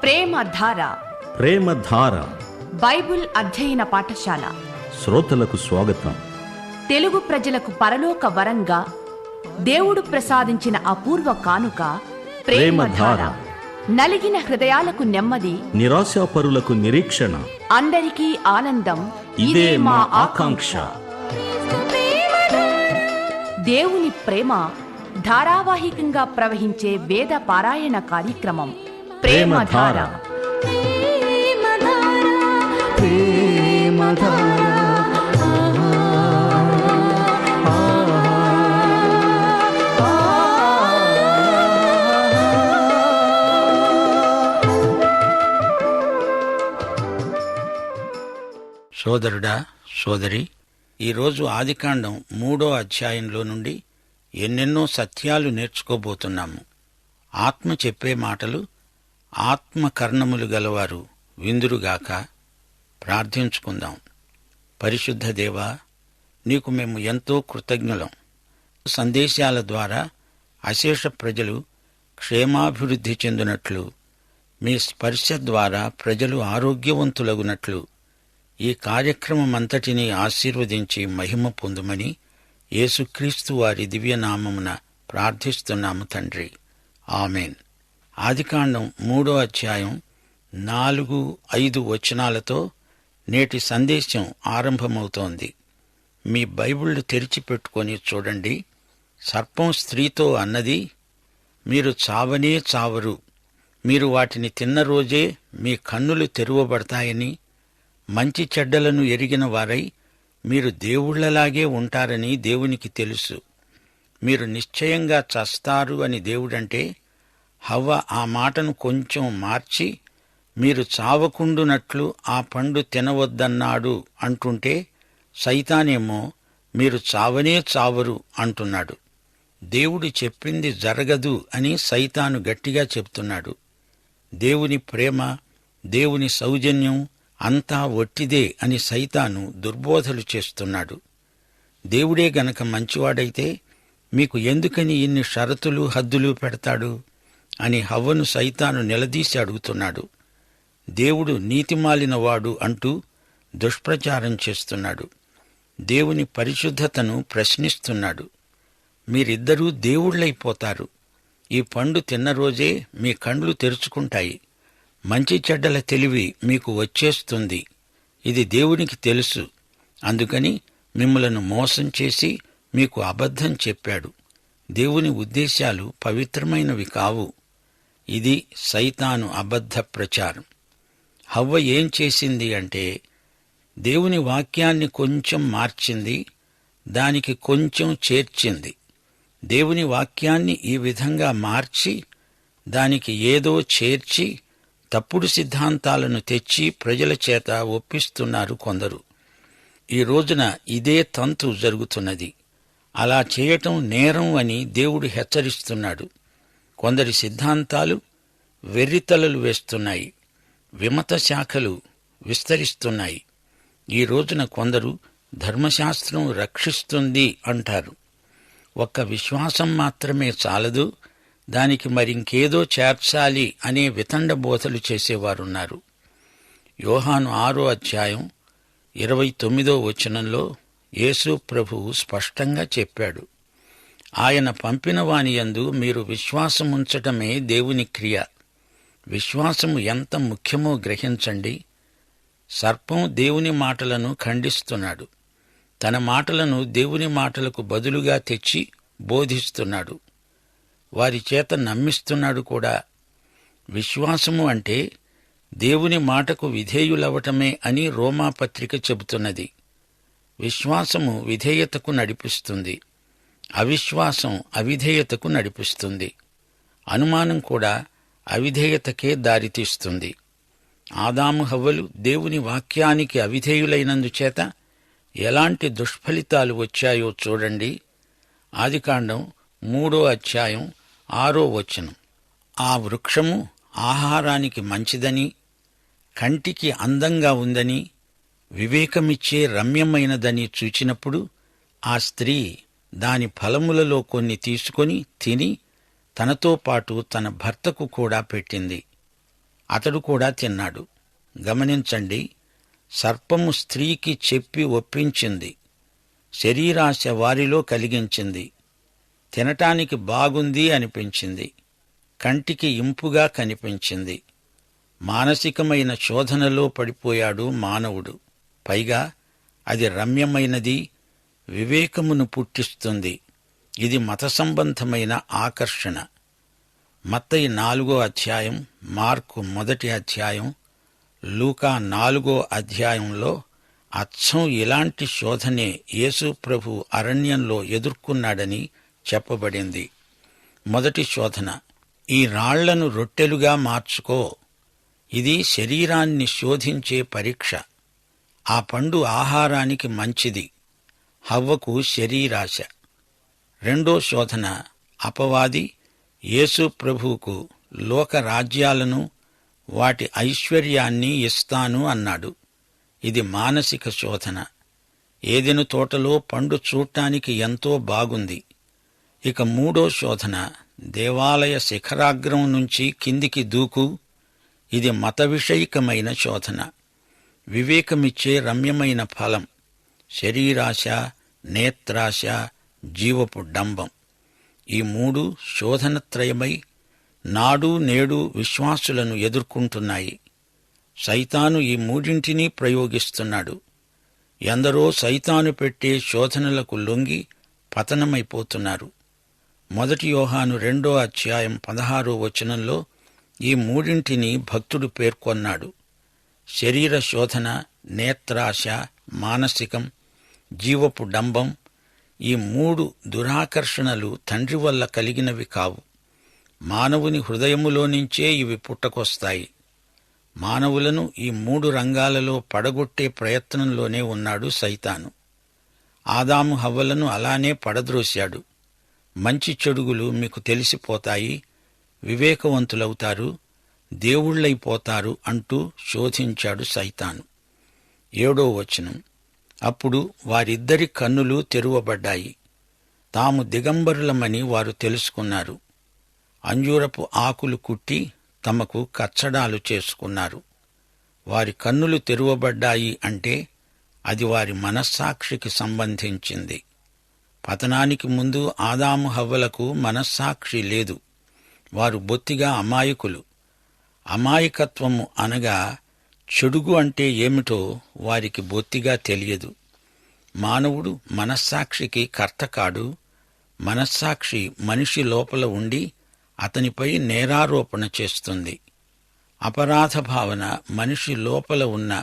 ప్రేమధార. ప్రేమధార Bible అధ్యయన పాఠశాల. శ్రోతలకు స్వాగతం. తెలుగు ప్రజలకు పరలోక వరంగా దేవుడు ప్రసాదించిన అపూర్వ కానుక ప్రేమధార. నలిగిన హృదయాలకు నెమ్మది, నిరాశాపరులకు నిరీక్షణ, అందరికీ ఆనందం. ఇదే మా ఆకాంక్ష. దేవుని ప్రేమ ధారావాహికంగా ప్రవహించే వేద పారాయణ కార్యక్రమం ప్రేమధార. సోదరుడా, సోదరి, ఈరోజు ఆదికాండం 3వ అధ్యాయంలో నుండి ఎన్నెన్నో సత్యాలు నేర్చుకోబోతున్నాము. ఆత్మ చెప్పే మాటలు ఆత్మకర్ణములు గలవారు విందురుగాక. ప్రార్థించుకుందాం. పరిశుద్ధ దేవా, నీకు మేము ఎంతో కృతజ్ఞులం. సందేశాల ద్వారా అశేష ప్రజలు క్షేమాభివృద్ధి చెందినట్లు, మీ స్పర్శ ద్వారా ప్రజలు ఆరోగ్యవంతులగునట్లు ఈ కార్యక్రమమంతటినీ ఆశీర్వదించి మహిమ పొందుమని యేసుక్రీస్తు వారి దివ్యనామమున ప్రార్థిస్తున్నాము తండ్రి. ఆమెన్. ఆదికాండం 3వ అధ్యాయం 4-5 వచనాలతో నేటి సందేశం ఆరంభమవుతోంది. మీ బైబిళ్లు తెరిచిపెట్టుకొని చూడండి. సర్పం స్త్రీతో అన్నది, మీరు చావనే చావరు, మీరు వాటిని తిన్న రోజే మీ కన్నులు తెరువబడతాయని, మంచి చెడ్డలను ఎరిగిన వారై మీరు దేవుళ్లలాగే ఉంటారని దేవునికి తెలుసు. మీరు నిశ్చయంగా చస్తారు అని దేవుడంటే, హవ్వ ఆ మాటను కొంచెం మార్చి మీరు చావకుండునట్లు ఆ పండు తినవద్దన్నాడు అంటుంటే, సైతానేమో మీరు చావనే చావరు అంటున్నాడు. దేవుడు చెప్పింది జరగదు అని సైతాను గట్టిగా చెప్తున్నాడు. దేవుని ప్రేమ, దేవుని సౌజన్యం అంతా ఒట్టిదే అని సైతాను దుర్బోధలు చేస్తున్నాడు. దేవుడే గనక మంచివాడైతే మీకు ఎందుకని ఇన్ని షరతులు హద్దులు పెడతాడు అని హవ్వను సైతాను నిలదీసి అడుగుతున్నాడు. దేవుడు నీతిమాలినవాడు అంటూ దుష్ప్రచారం చేస్తున్నాడు. దేవుని పరిశుద్ధతను ప్రశ్నిస్తున్నాడు. మీరిద్దరూ దేవుళ్ళైపోతారు. ఈ పండు తిన్న రోజే మీ కండ్లు తెరుచుకుంటాయి. మంచి చెడ్డల తెలివి మీకు వచ్చేస్తుంది. ఇది దేవునికి తెలుసు. అందుకని మిమ్మలను మోసం చేసి మీకు అబద్ధం చెప్పాడు. దేవుని ఉద్దేశాలు పవిత్రమైనవి కావు. ఇది సైతాను అబద్ధ ప్రచారం. హవ్వ ఏం చేసింది అంటే, దేవుని వాక్యాన్ని కొంచెం మార్చింది, దానికి కొంచెం చేర్చింది. దేవుని వాక్యాన్ని ఈ విధంగా మార్చి దానికి ఏదో చేర్చి తప్పుడు సిద్ధాంతాలను తెచ్చి ప్రజల చేత ఒప్పిస్తున్నారు కొందరు. ఈ రోజున ఇదే తంతు జరుగుతున్నది. అలా చేయటం నేరం అని దేవుడు హెచ్చరిస్తున్నాడు. కొందరి సిద్ధాంతాలు వెర్రితలలు వేస్తున్నాయి. విమత శాఖలు విస్తరిస్తున్నాయి. ఈ రోజున కొందరు ధర్మశాస్త్రం రక్షిస్తుంది అంటారు. ఒక్క విశ్వాసం మాత్రమే చాలదు, దానికి మరింకేదో చేర్చాలి అనే వితండ బోధలు చేసేవారున్నారు. యోహాను 6వ అధ్యాయం 29వ వచనంలో యేసు ప్రభువు స్పష్టంగా చెప్పాడు, ఆయన పంపిన వాని యందు మీరు విశ్వాసముంచటమే దేవుని క్రియ. విశ్వాసము ఎంత ముఖ్యమో గ్రహించండి. సర్పం దేవుని మాటలను ఖండిస్తున్నాడు. తన మాటలను దేవుని మాటలకు బదులుగా తెచ్చి బోధిస్తున్నాడు. వారి చేత నమ్మిస్తున్నాడు కూడా. విశ్వాసము అంటే దేవుని మాటకు విధేయులవటమే అని రోమాపత్రిక చెబుతున్నది. విశ్వాసము విధేయతకు నడిపిస్తుంది, అవిశ్వాసం అవిధేయతకు నడిపిస్తుంది. అనుమానం కూడా అవిధేయతకే దారితీస్తుంది. ఆదాము హవ్వలు దేవుని వాక్యానికి అవిధేయులైనందుచేత ఎలాంటి దుష్ఫలితాలు వచ్చాయో చూడండి. ఆదికాండం 3వ అధ్యాయం 6వ వచనం. ఆ వృక్షము ఆహారానికి మంచిదని, కంటికి అందంగా ఉందని, వివేకమిచ్చే రమ్యమైనదని చూచినప్పుడు ఆ స్త్రీ దాని ఫలములలో కొన్ని తీసుకొని తిని తనతో పాటు తన భర్తకు కూడా పెట్టింది. అతడు కూడా తిన్నాడు. గమనించండి, సర్పము స్త్రీకి చెప్పి ఒప్పించింది. శరీరాశ వారిలో కలిగించింది. తినటానికి బాగుంది అనిపించింది. కంటికి ఇంపుగా కనిపించింది. మానసికమైన శోధనలో పడిపోయాడు మానవుడు. పైగా అది రమ్యమైనది, వివేకమును పుట్టిస్తుంది. ఇది మత సంబంధమైన ఆకర్షణ. మత్తయి 4వ అధ్యాయం, మార్కు 1వ అధ్యాయం, లూకా 4వ అధ్యాయంలో అచ్చం ఇలాంటి శోధనే యేసు ప్రభు అరణ్యంలో ఎదుర్కొన్నాడని చెప్పబడింది. మొదటి శోధన, ఈ రాళ్లను రొట్టెలుగా మార్చుకో. ఇది శరీరాన్ని శోధించే పరీక్ష. ఆ పండు ఆహారానికి మంచిది. హవ్వకు శరీరాశ. రెండో శోధన, అపవాది యేసు ప్రభువుకు లోక రాజ్యాలను, వాటి ఐశ్వర్యాన్ని ఇస్తాను అన్నాడు. ఇది మానసిక శోధన. ఏదెను తోటలో పండు చూడటానికి ఎంతో బాగుంది. ఇక మూడో శోధన, దేవాలయ శిఖరాగ్రం నుంచి కిందికి దూకు. ఇది మత విషయికమైన శోధన. వివేకమిచ్చే రమ్యమైన ఫలం. శరీరాశ, నేత్రాశ, జీవపు డంబం. ఈ మూడు శోధనత్రయమై నాడు నేడు విశ్వాసులను ఎదుర్కొంటున్నాయి. సైతాను ఈ మూడింటినీ ప్రయోగిస్తున్నాడు. ఎందరో సైతాను పెట్టే శోధనలకు లొంగి పతనమైపోతున్నారు. 1 యోహాను 2వ అధ్యాయం 16వ వచనంలో ఈ మూడింటిని భక్తుడు పేర్కొన్నాడు. శరీర శోధన, నేత్రాశ, మానసికం, జీవపు డంబం. ఈ మూడు దురాకర్షణలు తండ్రి వల్ల కలిగినవి కావు. మానవుని హృదయములోనించే ఇవి పుట్టకొస్తాయి. మానవులను ఈ మూడు రంగాలలో పడగొట్టే ప్రయత్నంలోనే ఉన్నాడు సైతాను. ఆదాము హవ్వలను అలానే పడద్రోశాడు. మంచి చెడుగులు మీకు తెలిసిపోతాయి, వివేకవంతులవుతారు, దేవుళ్లైపోతారు అంటూ శోధించాడు సైతాను. 7వ వచనం, అప్పుడు వారిద్దరి కన్నులు తెరువబడ్డాయి. తాము దిగంబరులమని వారు తెలుసుకున్నారు. అంజూరపు ఆకులు కుట్టి తమకు కచ్చడాలు చేసుకున్నారు. వారి కన్నులు తెరువబడ్డాయి అంటే అది వారి మనస్సాక్షికి సంబంధించింది. పతనానికి ముందు ఆదాము హవ్వలకు మనస్సాక్షి లేదు. వారు బొత్తిగా అమాయకులు. అమాయకత్వము అనగా చెడుగు అంటే ఏమిటో వారికి బొత్తిగా తెలియదు. మానవుడు మనస్సాక్షికి కర్త కాడు. మనస్సాక్షి మనిషి లోపల ఉండి అతనిపై నేరారోపణ చేస్తుంది. అపరాధ భావన మనిషి లోపల ఉన్న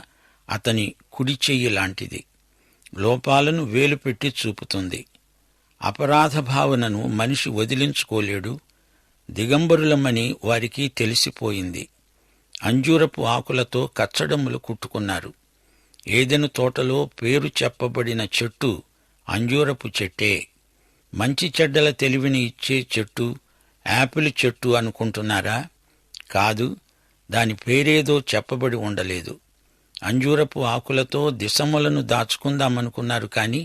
అతని కుడి చెయ్యి లాంటిది. లోపాలను వేలుపెట్టి చూపుతుంది. అపరాధ భావనను మనిషి వదిలించుకోలేడు. దిగంబరులమని వారికి తెలిసిపోయింది. అంజూరపు ఆకులతో కచ్చడములు కుట్టుకున్నారు. ఏదెను తోటలో పేరు చెప్పబడిన చెట్టు అంజూరపు చెట్టే. మంచి చెడ్డల తెలివిని ఇచ్చే చెట్టు యాపిల్ చెట్టు అనుకుంటున్నారా? కాదు, దాని పేరేదో చెప్పబడి ఉండలేదు. అంజూరపు ఆకులతో దిశములను దాచుకుందామనుకున్నారు కాని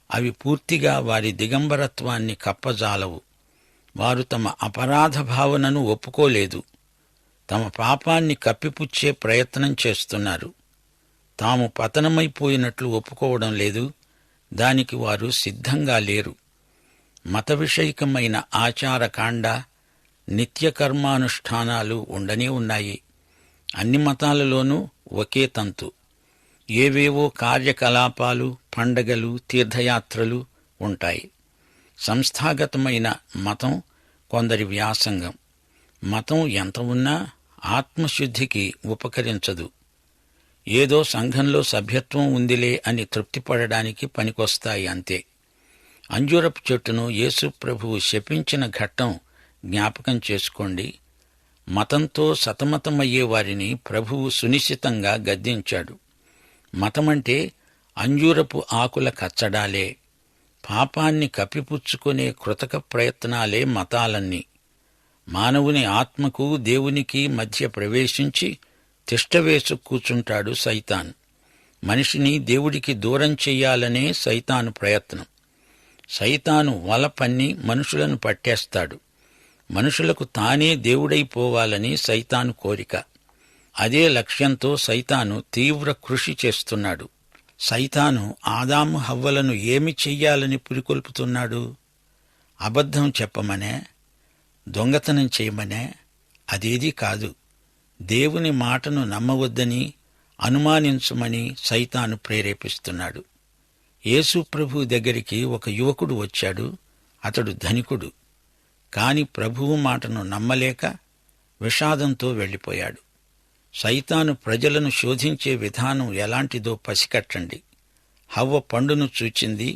అవి పూర్తిగా వారి దిగంబరత్వాన్ని కప్పజాలవు. వారు తమ అపరాధ భావనను ఒప్పుకోలేదు. తమ పాపాన్ని కప్పిపుచ్చే ప్రయత్నం చేస్తున్నారు. తాము పతనమైపోయినట్లు ఒప్పుకోవడం లేదు. దానికి వారు సిద్ధంగా లేరు. మత విషయికమైన ఆచారకాండ, నిత్యకర్మానుష్ఠానాలు ఉండనే ఉన్నాయి. అన్ని మతాలలోనూ ఒకే తంతు. ఏవేవో కార్యకలాపాలు, పండగలు, తీర్థయాత్రలు ఉంటాయి. సంస్థాగతమైన మతం కొందరి వ్యాసంగం. మతం ఎంత ఉన్నా ఆత్మశుద్ధికి ఉపకరించదు. ఏదో సంఘంలో సభ్యత్వం ఉందిలే అని తృప్తిపడడానికి పనికొస్తాయి అంతే. అంజూరపు చెట్టును యేసు ప్రభువు శపించిన ఘట్టం జ్ఞాపకం చేసుకోండి. మతంతో సతమతమయ్యే వారిని ప్రభువు సునిశ్చితంగా గద్దించాడు. మతమంటే అంజూరపు ఆకుల కచ్చడాలే. పాపాన్ని కప్పిపుచ్చుకునే కృతక ప్రయత్నాలే మతాలన్నీ. మానవుని ఆత్మకు దేవునికి మధ్య ప్రవేశించి తిష్టవేసు కూచుంటాడు సైతాన్. మనిషిని దేవుడికి దూరం చెయ్యాలనే సైతాను ప్రయత్నం. సైతాను వల పన్ని మనుషులను పట్టేస్తాడు. మనుషులకు తానే దేవుడైపోవాలని సైతాను కోరిక. అదే లక్ష్యంతో సైతాను తీవ్ర కృషి చేస్తున్నాడు. సైతాను ఆదాము హవ్వలను ఏమి చెయ్యాలని పురికొల్పుతున్నాడు? అబద్ధం చెప్పమనే, దొంగతనం చేయమనే? అదేదీ కాదు. దేవుని మాటను నమ్మవద్దని, అనుమానించమని సైతాను ప్రేరేపిస్తున్నాడు. యేసు ప్రభు దగ్గరికి ఒక యువకుడు వచ్చాడు. అతడు ధనికుడు. కాని ప్రభువు మాటను నమ్మలేక విషాదంతో వెళ్ళిపోయాడు. సైతాను ప్రజలను శోధించే విధానం ఎలాంటిదో పసికట్టండి. హవ్వ పండును చూచింది,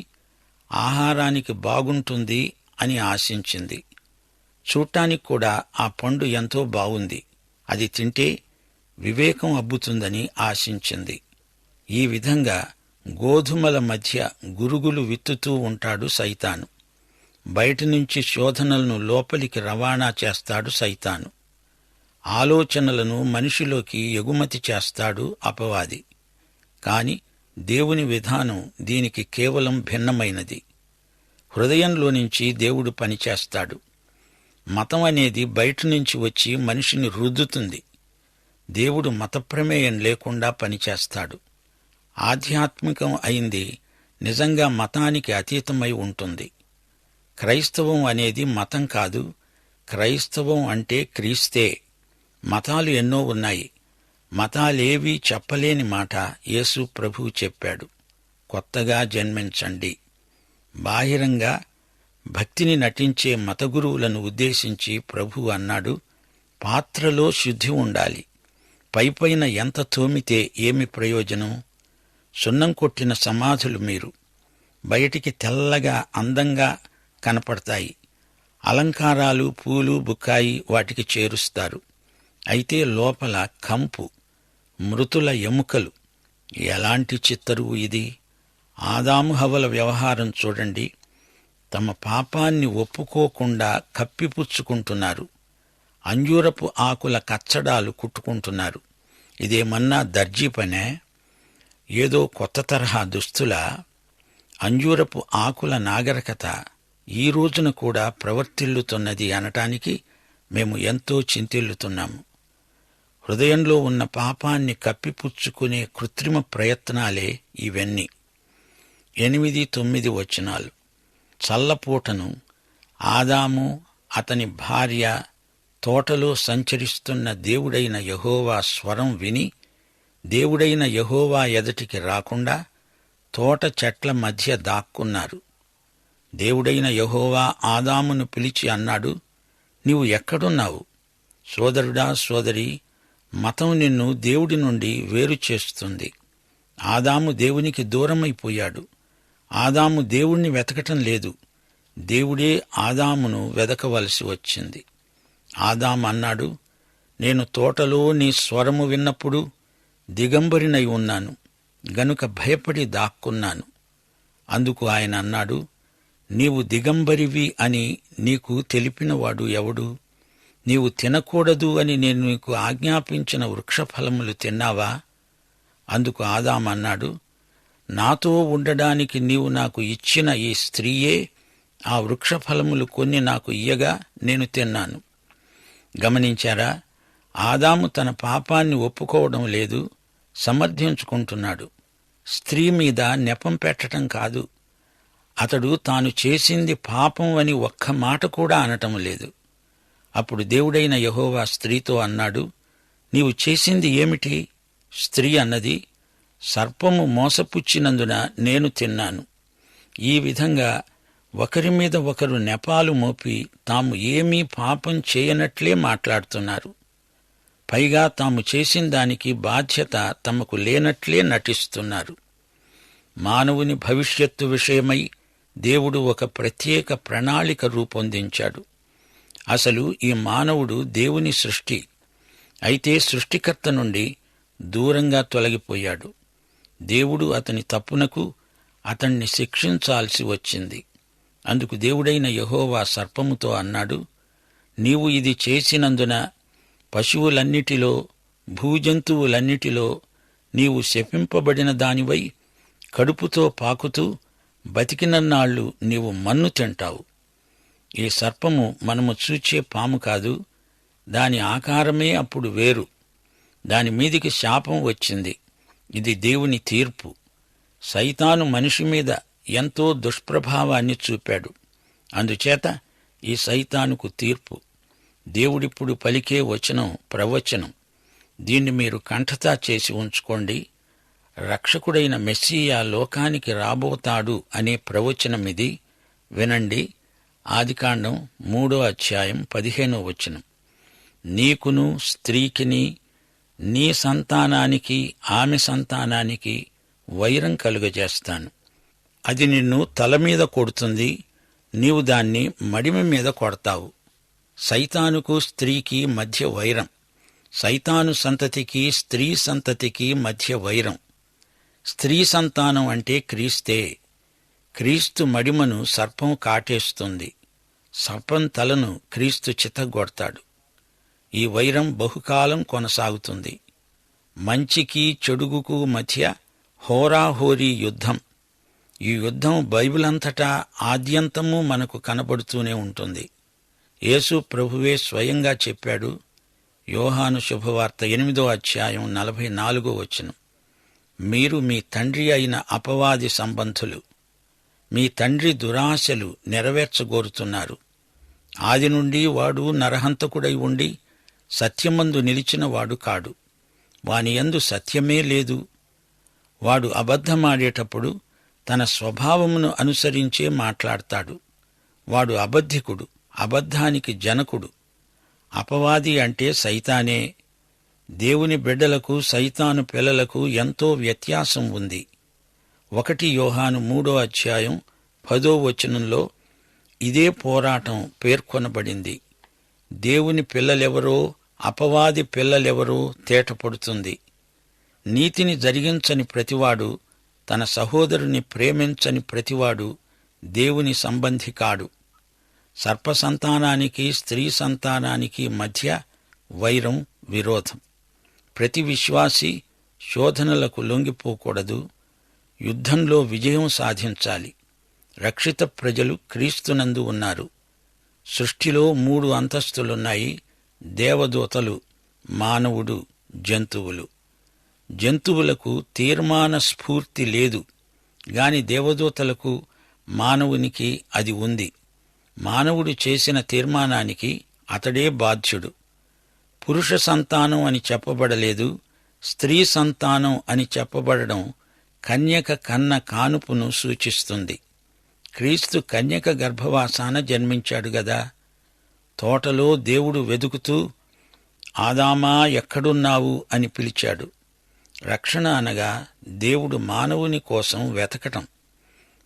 ఆహారానికి బాగుంటుంది అని ఆశించింది. చూడటానికి కూడా ఆ పండు ఎంతో బావుంది. అది తింటే వివేకం అబ్బుతుందని ఆశించింది. ఈ విధంగా గోధుమల మధ్య గురుగులు విత్తుతూ ఉంటాడు సైతాను. బయటి నుంచి శోధనలను లోపలికి రవాణా చేస్తాడు సైతాను. ఆలోచనలను మనిషిలోకి ఎగుమతి చేస్తాడు అపవాది. కాని దేవుని విధానం దీనికి కేవలం భిన్నమైనది. హృదయంలో నుంచి దేవుడు పనిచేస్తాడు. మతం అనేది బయట నుంచి వచ్చి మనిషిని రుద్దుతుంది. దేవుడు మత ప్రమేయం లేకుండా పనిచేస్తాడు. ఆధ్యాత్మికం అయింది నిజంగా మతానికి అతీతమై ఉంటుంది. క్రైస్తవం అనేది మతం కాదు. క్రైస్తవం అంటే క్రీస్తే. మతాలు ఎన్నో ఉన్నాయి. మతాలేవీ చెప్పలేని మాట యేసు ప్రభువు చెప్పాడు. కొత్తగా జన్మించండి. బాహిరంగా భక్తిని నటించే మతగురువులను ఉద్దేశించి ప్రభువు అన్నాడు, పాత్రలో శుద్ధి ఉండాలి. పైపైన ఎంత తోమితే ఏమి ప్రయోజనం? సున్నం కొట్టిన సమాధులు మీరు. బయటికి తెల్లగా అందంగా కనపడతాయి. అలంకారాలు, పూలు, బుక్కాయి వాటికి చేరుస్తారు. అయితే లోపల కంపు, మృతుల ఎముకలు. ఎలాంటి చిత్తరువు ఇది! ఆదాము హవ్వల వ్యవహారం చూడండి. తమ పాపాన్ని ఒప్పుకోకుండా కప్పిపుచ్చుకుంటున్నారు. అంజూరపు ఆకుల కచ్చడాలు కుట్టుకుంటున్నారు. ఇదేమన్నా దర్జీ పనే? ఏదో కొత్త తరహా దుస్తులా? అంజూరపు ఆకుల నాగరికత ఈ రోజున కూడా ప్రవర్తిల్లుతున్నది అనటానికి మేము ఎంతో చింతిల్లుతున్నాము. హృదయంలో ఉన్న పాపాన్ని కప్పిపుచ్చుకునే కృత్రిమ ప్రయత్నాలే ఇవన్నీ. 8-9 వచనాలు. చల్లపూటను ఆదాము, అతని భార్య తోటలో సంచరిస్తున్న దేవుడైన యెహోవా స్వరం విని, దేవుడైన యెహోవా ఎదటికి రాకుండా తోట చెట్ల మధ్య దాక్కున్నారు. దేవుడైన యెహోవా ఆదామును పిలిచి అన్నాడు, నీవు ఎక్కడున్నావు? సోదరుడా, సోదరి, మతం నిన్ను దేవుడి నుండి వేరు చేస్తుంది. ఆదాము దేవునికి దూరమైపోయాడు. ఆదాము దేవుణ్ణి వెతకటం లేదు. దేవుడే ఆదామును వెదకవలసి వచ్చింది. ఆదాము అన్నాడు, నేను తోటలో నీ స్వరము విన్నప్పుడు దిగంబరినై ఉన్నాను, గనుక భయపడి దాక్కున్నాను. అందుకు ఆయన అన్నాడు, నీవు దిగంబరివి అని నీకు తెలిపినవాడు ఎవడు? నీవు తినకూడదు అని నేను నీకు ఆజ్ఞాపించిన వృక్షఫలములు తిన్నావా? అందుకు ఆదాము అన్నాడు, నాతో ఉండడానికి నీవు నాకు ఇచ్చిన ఈ స్త్రీయే ఆ వృక్షఫలములు కొన్ని నాకు ఇయ్యగా నేను తిన్నాను. గమనించారా? ఆదాము తన పాపాన్ని ఒప్పుకోవడం లేదు, సమర్థించుకుంటున్నాడు. స్త్రీ మీద నెపం పెట్టడం కాదు. అతడు తాను చేసింది పాపం అని ఒక్క మాట కూడా అనటం లేదు. అప్పుడు దేవుడైన యెహోవా స్త్రీతో అన్నాడు, నీవు చేసింది ఏమిటి? స్త్రీ అన్నది, సర్పము మోసపుచ్చినందున నేను తిన్నాను. ఈ విధంగా ఒకరి మీద ఒకరు నెపాలు మోపి తాము ఏమీ పాపం చేయనట్లే మాట్లాడుతున్నారు. పైగా తాము చేసిన దానికి బాధ్యత తమకు లేనట్లే నటిస్తున్నారు. మానవుని భవిష్యత్తు విషయమై దేవుడు ఒక ప్రత్యేక ప్రణాళిక రూపొందించాడు. అసలు ఈ మానవుడు దేవుని సృష్టి. అయితే సృష్టికర్త నుండి దూరంగా తొలగిపోయాడు. దేవుడు అతని తప్పునకు అతణ్ణి శిక్షించాల్సి వచ్చింది. అందుకు దేవుడైన యెహోవా సర్పముతో అన్నాడు, నీవు ఇది చేసినందున పశువులన్నిటిలో, భూజంతువులన్నిటిలో నీవు శపింపబడిన దానివై కడుపుతో పాకుతూ బతికినన్నాళ్లు నీవు మన్ను తింటావు. ఈ సర్పము మనము చూచే పాము కాదు, దాని ఆకారమే అప్పుడు వేరు. దాని మీదికి శాపం వచ్చింది. ఇది దేవుని తీర్పు. సైతాను మనిషి మీద ఎంతో దుష్ప్రభావాన్ని చూపాడు. అందుచేత ఈ సైతానుకు తీర్పు. దేవుడిప్పుడు పలికే వచనం ప్రవచనం. దీన్ని మీరు కంఠతా చేసి ఉంచుకోండి. రక్షకుడైన మెస్సీయా లోకానికి రాబోతాడు అనే ప్రవచనమిది. వినండి. ఆదికాండం 3:15 నీకును స్త్రీకిని నీ సంతానానికి ఆమె సంతానానికి వైరం కలుగజేస్తాను. అది నిన్ను తల మీద కొడుతుంది, నీవు దాన్ని మడిమ మీద కొడతావు. సైతానుకు స్త్రీకి మధ్య వైరం. సైతాను సంతతికి స్త్రీ సంతతికి మధ్య వైరం. స్త్రీ సంతానం అంటే క్రీస్తే. క్రీస్తు మడిమను సర్పం కాటేస్తుంది. సర్పం తలను క్రీస్తు చితగ్గొడతాడు. ఈ వైరం బహుకాలం కొనసాగుతుంది. మంచికి చెడుగుకు మధ్య హోరాహోరీ యుద్ధం. ఈ యుద్ధం బైబిలంతటా ఆద్యంతము మనకు కనబడుతూనే ఉంటుంది. యేసు ప్రభువే స్వయంగా చెప్పాడు. యోహాను శుభవార్త 8:44 మీరు మీ తండ్రి అయిన అపవాది సంబంధులు. మీ తండ్రి దురాశలు నెరవేర్చగోరుతున్నారు. ఆది నుండి వాడు నరహంతకుడై ఉండి సత్యమందు నిలిచినవాడు కాడు. వానియందు సత్యమే లేదు. వాడు అబద్ధమాడేటప్పుడు తన స్వభావమును అనుసరించే మాట్లాడతాడు. వాడు అబద్ధికుడు, అబద్ధానికి జనకుడు. అపవాది అంటే సైతానే. దేవుని బిడ్డలకు సైతాను పిల్లలకు ఎంతో వ్యత్యాసం ఉంది. 1 యోహాను 3:10 ఇదే పోరాటం పేర్కొనబడింది. దేవుని పిల్లలెవరో అపవాది పిల్లలెవరో తేటపడుతుంది. నీతిని జరిగించని ప్రతివాడు, తన సహోదరుని ప్రేమించని ప్రతివాడు దేవుని సంబంధి కాడు. సర్పసంతానానికి స్త్రీ సంతానానికి మధ్య వైరం, విరోధం. ప్రతి విశ్వాసి శోధనలకు లొంగిపోకూడదు. యుద్ధంలో విజయం సాధించాలి. రక్షిత ప్రజలు క్రీస్తునందు ఉన్నారు. సృష్టిలో 3 అంతస్తులున్నాయి. దేవదూతలు, మానవుడు, జంతువులు. జంతువులకు తీర్మాన స్ఫూర్తి లేదు గాని దేవదూతలకు, మానవునికి అది ఉంది. మానవుడు చేసిన తీర్మానానికి అతడే బాధ్యుడు. పురుష సంతానం అని చెప్పబడలేదు, స్త్రీ సంతానం అని చెప్పబడడం కన్యక కన్న కానుపును సూచిస్తుంది. క్రీస్తు కన్యక గర్భవాసాన జన్మించాడు గదా. తోటలో దేవుడు వెదుకుతూ ఆదామా ఎక్కడున్నావు అని పిలిచాడు. రక్షణ అనగా దేవుడు మానవుని కోసం వెతకటం.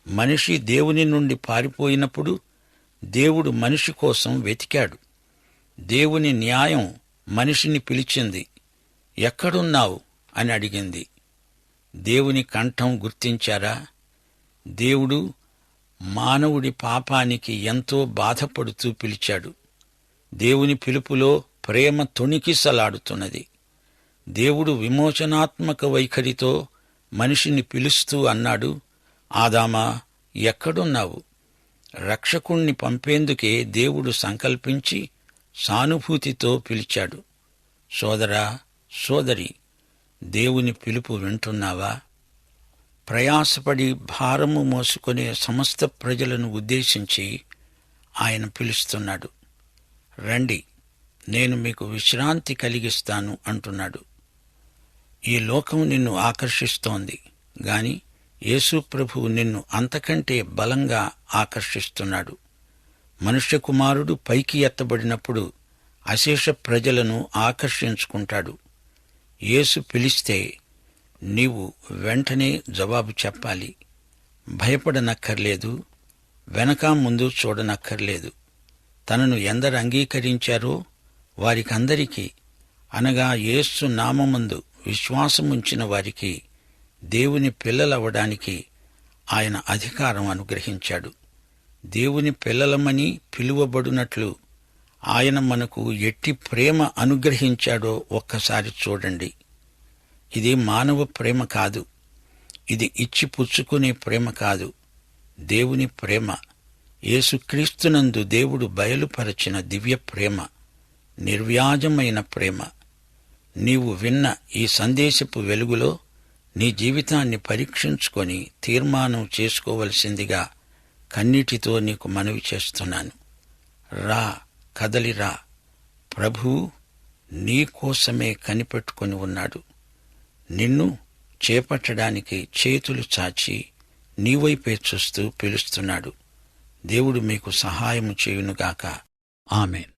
మనిషి దేవుని నుండి పారిపోయినప్పుడు దేవుడు మనిషి కోసం వెతికాడు. దేవుని న్యాయం మనిషిని పిలిచింది. ఎక్కడున్నావు అని అడిగింది. దేవుని కంఠం గుర్తించారా? దేవుడు మానవుడి పాపానికి ఎంతో బాధపడుతూ పిలిచాడు. దేవుని పిలుపులో ప్రేమ తొణికిసలాడుతున్నది. దేవుడు విమోచనాత్మక వైఖరితో మనిషిని పిలుస్తూ అన్నాడు, ఆదామా ఎక్కడున్నావు? రక్షకుణ్ణి పంపేందుకే దేవుడు సంకల్పించి సానుభూతితో పిలిచాడు. సోదరా, సోదరి, దేవుని పిలుపు వింటున్నావా? ప్రయాసపడి భారము మోసుకునే సమస్త ప్రజలను ఉద్దేశించి ఆయన పిలుస్తున్నాడు. రండి, నేను మీకు విశ్రాంతి కలిగిస్తాను అంటున్నాడు. ఈ లోకం నిన్ను ఆకర్షిస్తోంది గాని యేసు ప్రభువు నిన్ను అంతకంటే బలంగా ఆకర్షిస్తున్నాడు. మనుష్య కుమారుడు పైకి ఎత్తబడినప్పుడు అశేష ప్రజలను ఆకర్షించుకుంటాడు. యేసు పిలిస్తే నీవు వెంటనే జవాబు చెప్పాలి. భయపడనక్కర్లేదు, వెనక ముందు చూడనక్కర్లేదు. తనను ఎందరు అంగీకరించారో వారికందరికీ, అనగా యేసు నామమందు విశ్వాసముంచిన వారికి దేవుని పిల్లలవడానికి ఆయన అధికారం అనుగ్రహించాడు. దేవుని పిల్లలమని పిలువబడినట్లు ఆయన మనకు ఎట్టి ప్రేమ అనుగ్రహించాడో ఒక్కసారి చూడండి. ఇది మానవ ప్రేమ కాదు. ఇది ఇచ్చి పుచ్చుకునే ప్రేమ కాదు. దేవుని ప్రేమ, యేసుక్రీస్తునందు దేవుడు బయలుపరచిన దివ్య ప్రేమ, నిర్వ్యాజమైన ప్రేమ. నీవు విన్న ఈ సందేశపు వెలుగులో నీ జీవితాన్ని పరీక్షించుకొని తీర్మానం చేసుకోవలసిందిగా కన్నీటితో నీకు మనవి చేస్తున్నాను. రా, కదలిరా. ప్రభువు నీ కోసమే కనిపెట్టుకొని ఉన్నాడు. నిన్ను చేపట్టడానికి చేతులు చాచి నీవైపే చూస్తూ పిలుస్తున్నాడు. దేవుడు మీకు సహాయము చేయునుగాక. ఆమేన్.